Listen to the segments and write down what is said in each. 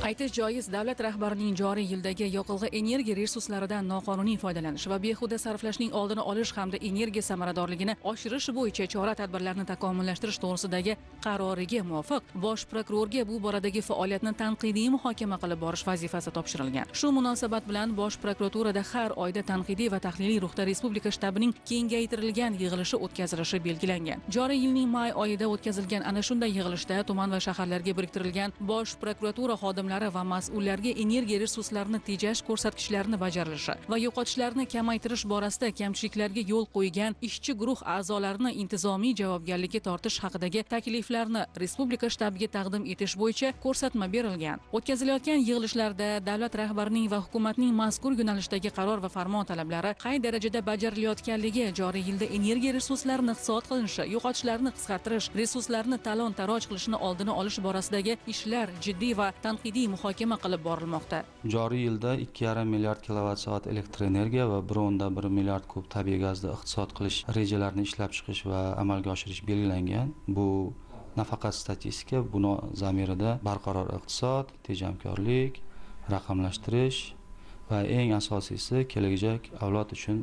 Aytish joiz, davlat rahbarining joriy yildagi yoqilg'i energiya resurslaridan noqonuniy foydalanish va behuda sarflashning oldini olish hamda energiya samaradorligini oshirish bo'yicha chora-tadbirlarni takomillashtirish to'g'risidagi qaroriga muvofiq bosh prokurorga bu boradagi faoliyatni tanqidiy muhokama qilib borish vazifasi topshirilgan. Shu munosabat bilan bosh prokuraturada har oyda tanqidiy va tahliliy ruhda respublika shtabining kengaytirilgan yig'ilishi o'tkazilishi belgilangan. Joriy yilning may oyida o'tkazilgan ana shunday yig'ilishda tuman va shaharlarga biriktirilgan bosh prokuratura xodimlari va mas'ullarga energiya resurslarini tejash ko'rsatkichlarini bajarilishi va yo'qotishlarni kamaytirish borasida kamchiliklarga yo'l qo'ygan ishchi guruh a'zolarini intizomiy javobgarlikka tortish haqidagi takliflarni respublika shtabiga taqdim etish bo'yicha ko'rsatma berilgan. O'tkazilayotgan yig'ilishlarda davlat rahbarining va hukumatning mazkur yo'nalishdagi qaror va farmon talablari qay darajada bajarilayotganligi, joriy yilda energiya resurslarini iqtisod qilinishi, yo'qotishlarni qisqartirish, resurslarni talon-taroj qilishni oldini olish borasidagi ishlar jiddiy va tanqidiy muhokama qilib borilmoqda. Joriy yilda 2,5 milliard kilovatt-soat elektr energiya va 1,1 milliard kub tabiiy gazni iqtisod qilish rejalarini ishlab chiqish va amalga oshirish belgilangan. Bu nafaqat statistika, buni zamirida barqaror iqtisod, tejamkorlik, raqamlashtirish va eng asosiysi kelajak avlod uchun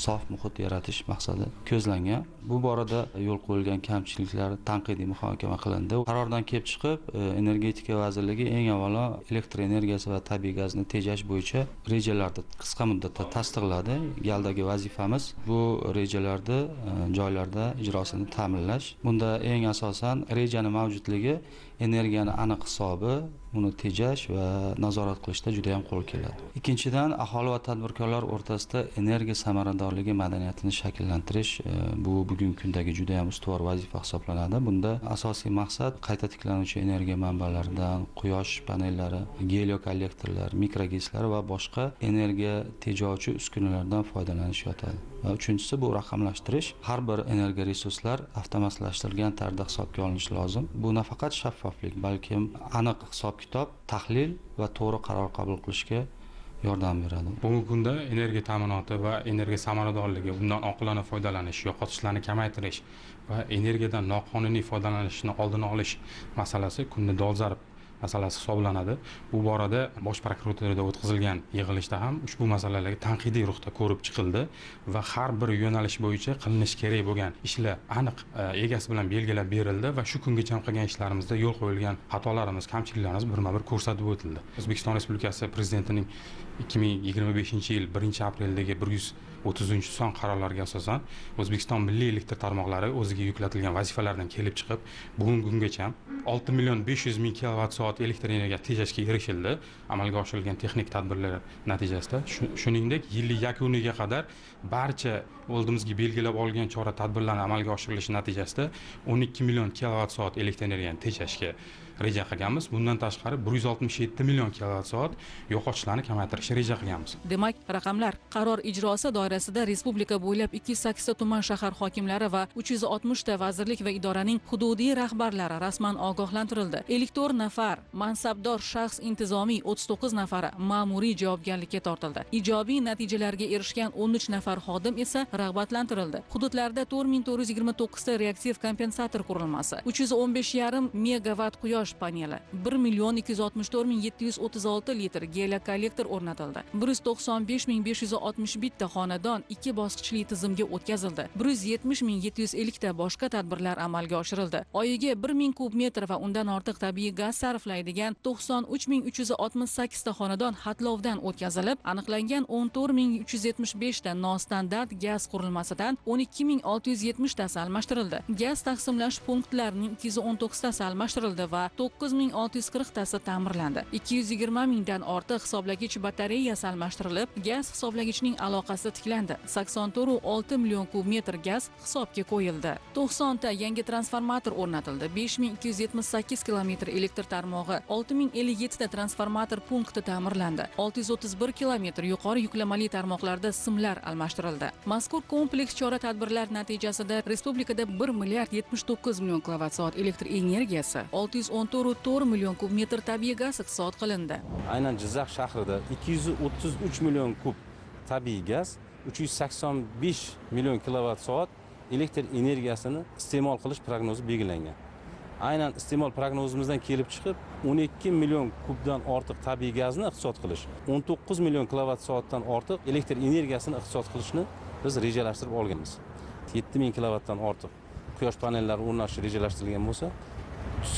sof muhit yaratish maqsadi ko'zlangan. Bu borada yo'l qo'yilgan kamchiliklar tanqidiy muhokama qilindi. Qarordan kelib chiqib, energetika vazirligi eng avvalo elektr energiyasi va tabiiy gazni tejash bo'yicha rejalarni qisqa muddatda tasdiqladi. Galdagi vazifamiz bu rejalarda joylarda ijrosini ta'minlash. Bunda eng asosan rejani mavjudligi, energiyani aniq hisobi, uni tejash va nazorat qilishda juda ham qo'l keladi. Ikkinchidan, aholi va tadbirkorlar o'rtasida energiya samaradorligi madaniyatini shakllantirish bu bugungi kundagi juda ham ustuvor vazifa hisoblanadi. Bunda asosiy maqsad qayta tiklanuvchi energiya manbalaridan, quyosh panellari, geliokollektorlar, mikrogeslar va boshqa energiya tejovchi uskunalardan foydalanish yotadi. Va uchinchisi bu raqamlashtirish. Har bir energiya resurslar avtomatlashtirilgan tarzda hisobga olinishi lozim. Bu nafaqat shaffoflik, balki aniq hisob-kitob, tahlil va to'g'ri qaror qabul qilishga yordam beradi. Bugungi kunda energiya ta'minoti va energiya samaradorligi, undan oqilona foydalanish, yo'qotishlarni kamaytirish va energiyadan noqonuniy foydalanishni oldini olish masalasi kunda dolzarb masalasi hisoblanadi. Bu borada bosh prokuraturada o'tkazilgan yig'ilishda ham ushbu masalalarga tanqidiy ruhda ko'rib chiqildi va har bir yo'nalish bo'yicha qilinish kerak bo'lgan ishlar aniq egasi bilan belgilab berildi va shu kungacha qilgan ishlarimizda yo'l qo'yilgan xatolarimiz, kamchiliklarimiz birma-bir ko'rsatib o'tildi. O'zbekiston Respublikasi Prezidentining 2025-yil 1-apreldagi 130-son qarorlariga asosan O'zbekiston milliy elektr tarmoqlari o'ziga yuklatilgan vazifalardan kelib chiqib, bugungi kungacha 6 million 500 ming kilovatt-soat elektr energiya tejashga erishildi. Amalga oshirilgan texnik tadbirlar natijasida, shuningdek, yillik yakuniga qadar barcha oldimizga belgilab olgan chora-tadbirlarning amalga oshirilishi natijasida 12 million kilovatt-soat elektr energiyani tejashga reja qilganmiz. Bundan tashqari 167 million kilovatt-soat yo'qotishlarni kamaytirishni reja qilganmiz. Demak, raqamlar qaror ijrosi doirasida respublika bo'ylab 208 ta tuman shahar hokimlari va 360 ta vazirlik va idoraning hududiy rahbarlari rasman ogohlantirildi. 54 nafar mansabdor shaxs intizomiy, 39 nafari ma'muriy javobgarlikka tortildi. Ijobiy natijalarga erishgan 13 nafar xodim esa rag'batlantirildi. Hududlarda 4429 ta reaktiv kompensator qurilmasi, 315,5 megawatt quyosh paneli, 1,264,736 litr geliokollektor o'rnatildi. 195,561 ta xonadon 2 bosqichli tizimga o'tkazildi. 170,750 ta boshqa tadbirlar amalga oshirildi. Oyiga 1000 kub metr va undan ortiq tabiiy gaz sarflaydigan 93,368 ta xonadon xatlovdan o'tkazilib, aniqlangan 14,375 ta nostandart gaz qurilmasidan 12,670 tasi almashtirildi. Gaz taqsimlash punktlarining 219 tasi almashtirildi va 9,640 tasi ta'mirlandi. 220 mingdan ortiq hisoblagich batareyasi almashtirilib, gaz hisoblagichning aloqasi tiklandi. 84,6 million kub metr gaz hisobga qo'yildi. 90 ta yangi transformator o'rnatildi. 5278 kilometr elektr tarmog'i, 6057 ta transformator punkti ta'mirlandi. 631 kilometr yuqori yuklamali tarmoqlarda simlar almashtirildi. Mazkur kompleks chora-tadbirlar natijasida respublikada 1 milliard 79 million kilovatt-soat elektr energiyasi, 614,4 million kub metr tabiiy gaz iqtisod qilindi. Aynan Jizzax shahrida 233 million kub tabiiy gaz, 385 million kilovatt-soat elektr energiyasini iste'mol qilish prognozi belgilangan. aynan iste'mol prognozimizdan kelib chiqib 12 million kubdan ortiq tabiiy gazni iqtisod qilish, 19 million kilovat soatdan ortiq elektr energiyasini iqtisod qilishni biz rejalashtirib olganmiz. 7000 kilovatdan ortiq quyosh panellari o'rnatish rejalashtirilgan bo'lsa,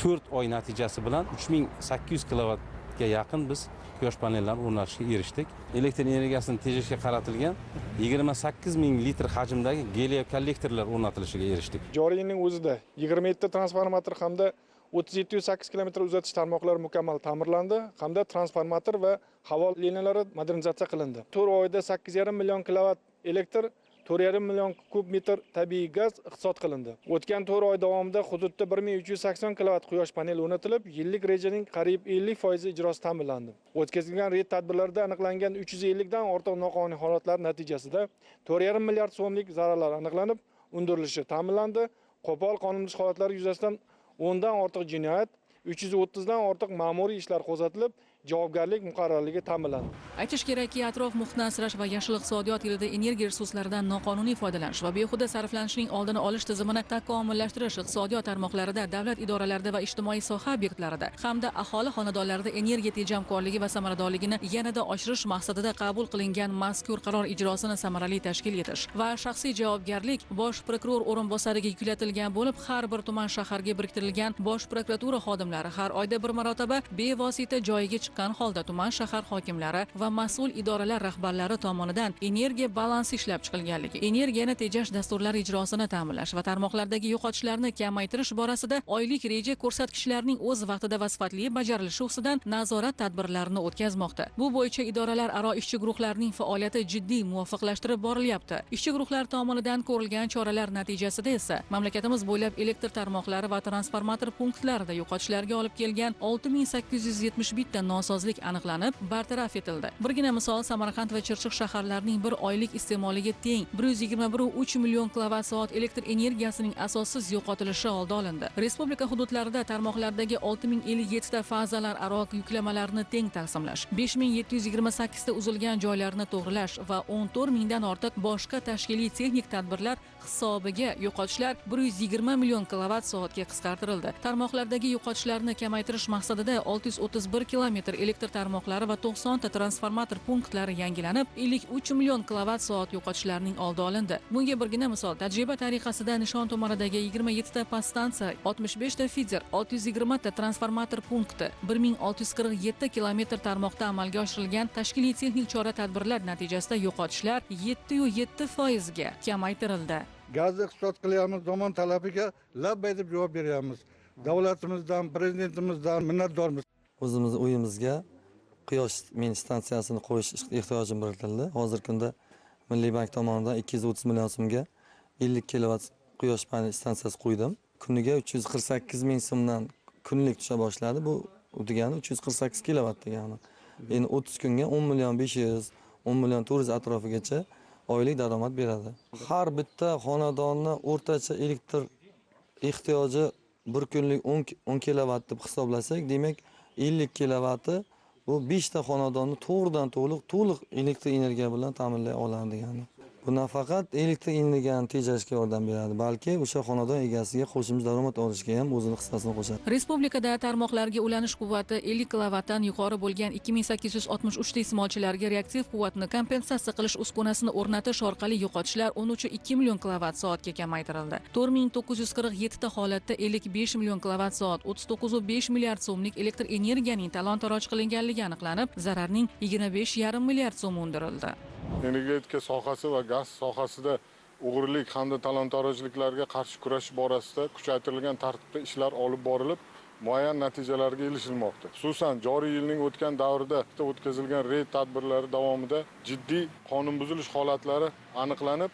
4 oy natijasi bilan 3800 kilovatga yaqin biz quyosh panellarini o'rnatishga erishdik. Elektr energiyasini tejashga qaratilgan 28 ming litr hajmdagi geliokollektorlar o'rnatilishiga erishdik. Joriy yilning o'zida 27 ta transformator hamda 3708 km uzatish tarmoqlari mukammal ta'mirlandi hamda transformator va havo liniyalari modernizatsiya qilindi. 4 oyda 8,5 million kilovat elektr, 4,5 million kub metr tabiiy gaz iqtisod qilindi. O'tgan 4 oy davomida hududda 1380 kilovat quyosh paneli o'rnatilib, yillik rejaning qariyb 50% ijrosi ta'minlandi. O'tkazilgan reyd tadbirlarida aniqlangan 350 dan ortiq noqonuniy holatlar natijasida 4,5 milliard so'mlik zararlar aniqlanib, undirilishi ta'minlandi. Qo'pol qonunbuzilish holatlari yuzasidan 10 dan ortiq jinoyat, 330 dan ortiq ma'muriy ishlar qo'zg'atilib, javobgarlik muqarrarligi ta'minlandi. Aytish kerakki, atrof muhitni asrash va yashil iqtisodiyot yilida energiya resurslaridan noqonuniy foydalanish va behuda sarflanishning oldini olish tizimini takomillashtirish iqtisodiyot tarmoqlarida, davlat idoralarida va ijtimoiy soha obyektlarida hamda aholi xonadonlarida energiya tejamkorligi va samaradorligini yanada oshirish maqsadida qabul qilingan mazkur qaror ijrosini samarali tashkil etish va shaxsiy javobgarlik bosh prokuror o'rinbosariga yuklatilgan bo'lib, har bir tuman shaharga biriktirilgan bosh prokuratura xodimlari har oyda bir marotaba bevosita joyiga chiqqan holda tuman shahar hokimlari va mas'ul idoralar rahbarlari tomonidan energiya balansi ishlab chiqilganligi, energiyani tejash dasturlari ijrosini ta'minlash va tarmoqlardagi yo'qotishlarni kamaytirish borasida oylik reja ko'rsatkichlarining o'z vaqtida va sifatli bajarilishi ustidan nazorat tadbirlarini o'tkazmoqda. Bu bo'yicha idoralar aro ishchi guruhlarining faoliyati jiddiy muvofiqlashtirib borilyapti. Ishchi guruhlar tomonidan ko'rilgan choralar natijasida esa mamlakatimiz bo'ylab elektr tarmoqlari va transformator punktlarida yo'qotishlarga olib kelgan 6871 ta nosozlik aniqlanib, bartaraf etildi. Birgina misol Samarqand va Chirchiq shaharlarining bir oylik iste'moliga teng 121,3 million kilovat soat elektr energiyasining asossiz yo'qotilishi oldi olindi. Respublika hududlarida tarmoqlardagi 6057 ta fazalar aro yuklamalarni teng taqsimlash, 5728 ta uzilgan joylarni to'g'rilash va 14 mingdan ortiq boshqa tashkiliy texnik tadbirlar hisobiga yo'qotishlar 120 million kilovat soatga qisqartirildi. Tarmoqlardagi yo'qotishlarni kamaytirish maqsadida 631 kilometr elektr tarmoqlari va 90 ta transformator punktlari yangilanib, 53 million kilovat soat yo'qotishlarning oldi olindi. Bunga birgina misol, tajriba tariqasida Nishon tumanidagi 27 ta podstansiya, 65 ta feeder, 620 ta transformator punkti, 1647 kilometr tarmoqda amalga oshirilgan tashkiliy texnik chora-tadbirlar natijasida yo'qotishlar 7,7% ga kamaytirildi. Gazni iqtisod qilyapmiz, zamon talabiga labbay deb javob beryapmiz. Davlatimizdan, prezidentimizdan minnatdormiz. O'zimiz uyimizga quyosh min stansiyasini qo'yish ehtiyojim bildirildi. Hozirgi kunda Milliy bank tomonidan 230 million so'mga 50 kilovat quyosh panel stansiyasi qo'ydim. Kuniga 348 ming so'mdan kunlik tusha boshladi. Bu degani 348 kilovat degani. Endi 30 kunga 10 million 500, 10 million 400 atrofigacha oylik daromad beradi. Har bitta xonadonning o'rtacha elektr ehtiyoji bir kunlik 10 kilovat deb hisoblasak, demak 50 kilovati bu 5 ta xonadonni to'liq elektr energiya bilan ta'minlay oladi degani. Bu nafaqat elektr energiyani tejashga yordam beradi, balki o'sha xonadon egasiga qo'shimcha daromad olishga ham o'zining hissasini qo'shadi. Respublikada tarmoqlarga ulanish quvvati 50 kilovatdan yuqori bo'lgan 2863 ta iste'molchilarga reaktiv quvvatni kompensatsiya qilish uskunasini o'rnatish orqali yo'qotishlar 13,2 million kilovat soatga kamaytirildi. 4947 ta holatda 55 million kilovat soat, 39,5 milliard so'mlik elektr energiyaning talon-taroj qilinganligi aniqlanib, zararning 25,5 milliard so'm undirildi. Energetika sohasi va gaz sohasida o'g'rilik hamda talon-tarojliklarga qarshi kurash borasida kuchaytirilgan tartibda ishlar olib borilib, muayyan natijalarga erishilmoqda. Xususan, joriy yilning o'tgan davrida o'tkazilgan reyd tadbirlari davomida jiddiy qonunbuzilish holatlari aniqlanib,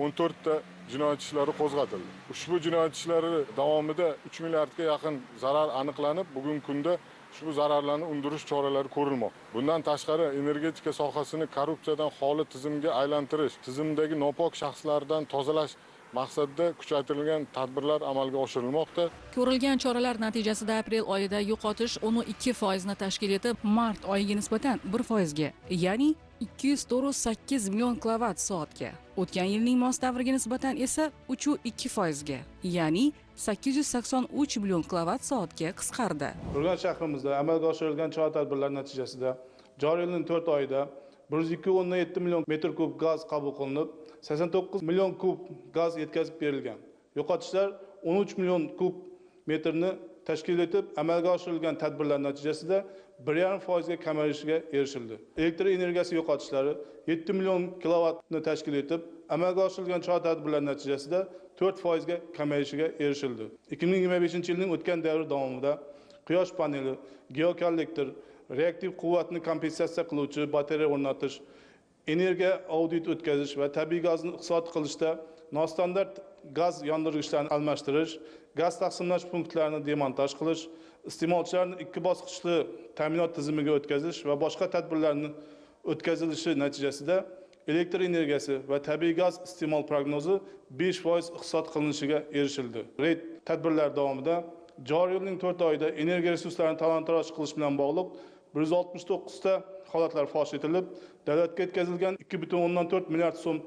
14 ta jinoyat ishlari qo'zg'atildi. Ushbu jinoyat ishlari davomida 3 milliardga yaqin zarar aniqlanib, bugungi kunda ushbu zararlarni undirish choralari ko'rilmoqda. Bundan tashqari energetika sohasini korrupsiyadan xoli tizimga aylantirish, tizimdagi nopok shaxslardan tozalash maqsadida kuchaytirilgan tadbirlar amalga oshirilmoqda. Ko'rilgan choralar natijasida aprel oyida yo'qotish 12% ni tashkil etib, mart oyiga nisbatan 1% ga, ya'ni 298 million kilovat soatga o'tgan yilning mos davriga nisbatan esa 3,2%ga, ya'ni 883 million kilovatt soatga qisqardi. Urganch shahrimizda amalga oshirilgan chora-tadbirlar natijasida joriy yilning 4 oyida 102,7 million metr kub gaz qabul qilinib, 89 million kub gaz yetkazib berilgan. Yo'qotishlar 13 million kub metrni tashkil etib, amalga oshirilgan tadbirlar natijasida 1,5% ga kamayishiga erishildi. Elektr energiyasi yo'qotishlari 7 million kilovattni tashkil etib, amalga oshirilgan chora-tadbirlar natijasida 4% ga kamayishiga erishildi. 2025-yilning o'tgan davri davomida quyosh paneli, geokollektor, reaktiv quvvatni kompensatsiya qiluvchi batareya o'rnatish, energiya audit o'tkazish va tabiiy gazni iqtisod qilishda nostandart gaz yondirgichlarni almashtirish, gaz taqsimlash punktlarini demontaj qilish, iste'molchilarni 2 bosqichli ta'minot tizimiga o'tkazish va boshqa tadbirlarni o'tkazilishi natijasida elektr energiyasi va tabiiy gaz iste'mol prognozi 5% iqtisod qilinishiga erishildi. Reyd tadbirlar davomida joriy yilning 4 oyida energiya resurslarini talon-taroj qilish bilan bog'liq 169 ta holatlar fosh etilib, davlatga yetkazilgan 2,4 milliard so'm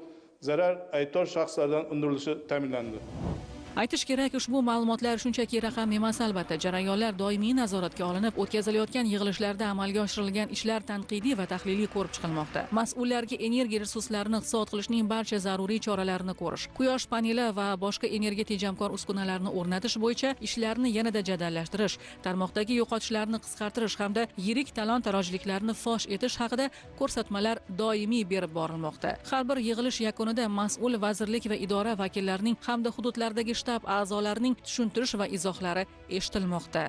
zarar aybdor shaxslardan undirilishi ta'minlandi. Aytish kerak, ushbu ma'lumotlar shunchaki raqam emas, albatta jarayonlar doimiy nazoratga olinib, o'tkazilayotgan yig'ilishlarda amalga oshirilgan ishlar tanqidiy va tahliliy ko'rib chiqilmoqda. Mas'ullarga energiya resurslarini iqtisod qilishning barcha zaruriy choralarini ko'rish, quyosh paneli va boshqa energiya tejamkor uskunalarni o'rnatish bo'yicha ishlarni yanada jadallashtirish, tarmoqdagi yo'qotishlarni qisqartirish hamda yirik talon-tarojliklarni fosh etish haqida ko'rsatmalar doimiy berib borilmoqda. Har bir yig'ilish yakunida mas'ul vazirlik va idora vakillarining hamda hududlardagi shtab a'zolarining tushuntirish va izohlari eshitilmoqda.